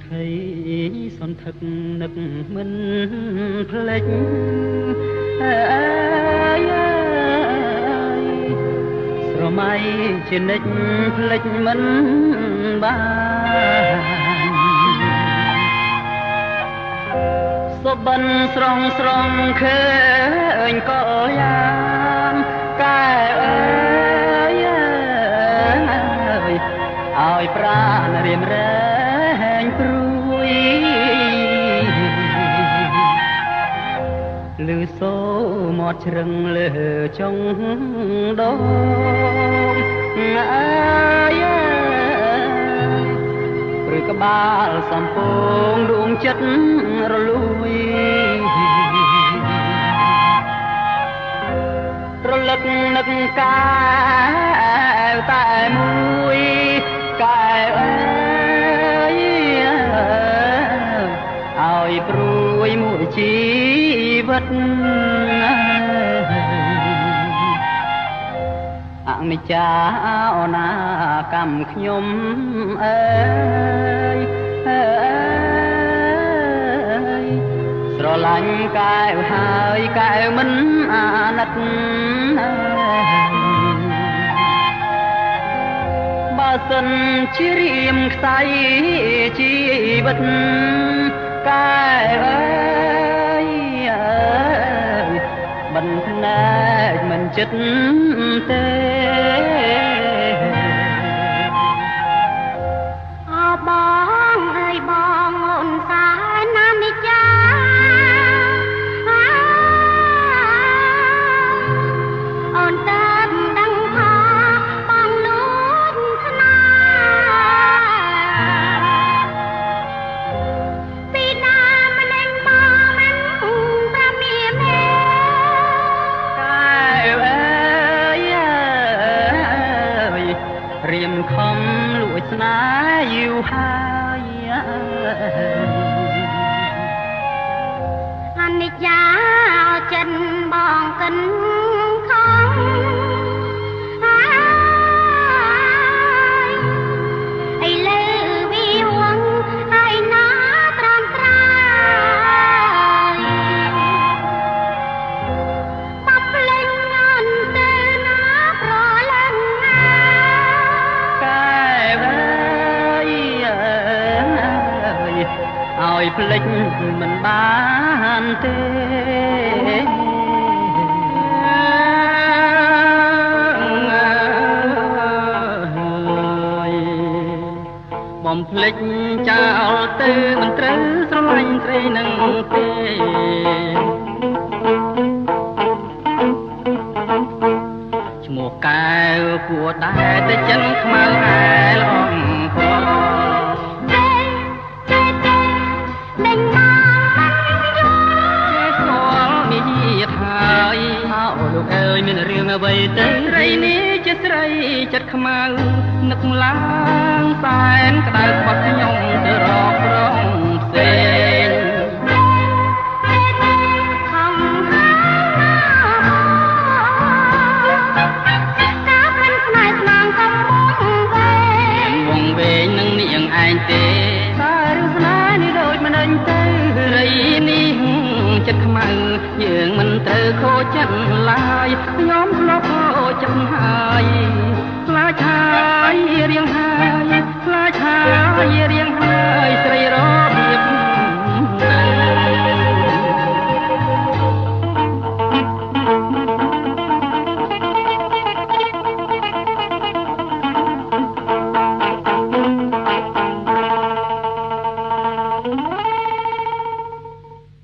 ថៃសន្ធឹកនឹកមិនភ្លេចអើយស្រមៃជានិច្ចភ្លេចមិនបានសុបិនស្រងស្រងឃើញក៏យ៉ាមកែអើយឲ្យប្រាណរៀមរែងព្រួយលឺសូមាត់ជ្រឹងលើចុងដងអើយព្រឺក្បាលសំពងដួងចិត្តរលួយរលឹកនឹកកាវតែមួយកែអើយឲ្យព្រួយមួយជីវិតអនិច្ចាអនាកម្មខ្ញុំអើយស្រឡាញ់កែវហើយកែវមិនអាណិតបើសិនជារៀមខ្សែជីវិតកែវអើយមិនភ្នែកមិនចិត្តទេអបងអើយបងអូនសាណានិច្ចាអូនតើដឹងថាបងលួចថ្នាពីណាម្លេងមកមិនប្រមៀមេកែវអើយរៀមខំលួចស្នេហ៍យូរហើយអនិច្ចាចិនបងកិនខំអីលើវិវងហើយណាត្រាំត្រាយបាប់លេងអន់ទៅណាប្រលឹងណាកែវអើយឲ្យភ្លេចមិនបានទេបំភ្លេចចោលទៅមិនត្រូវស្រឡាញ់ស្រីនឹងទេឈ្មោះកែវគួរដែរតែចិនខ្មៅអែលអងផងលេងមកស្គាល់មានហើយអោលោកអើយមានរឿងអ្វីទៅស្រីនេះជាស្រីចិត្តខ្មៅនឹកឡើងសែនក្តៅបាត់ខ្ញុំទៅរកប្រងផ្សេងខំហាតាមិនស្នេហ៍ស្នងកំពុងវែងវងវែងនឹងនាងឯងទេតែរឿងស្នេហ៍នេះដូចមិនដេញទៅរីនេះចិត្តខ្មៅយើងមិនត្រូវខូចចិត្តឡើយខ្ញុំធ្លាប់ខូចចិត្តហើយខ្លាចហើយរៀងហើយខ្លាចហើយរៀ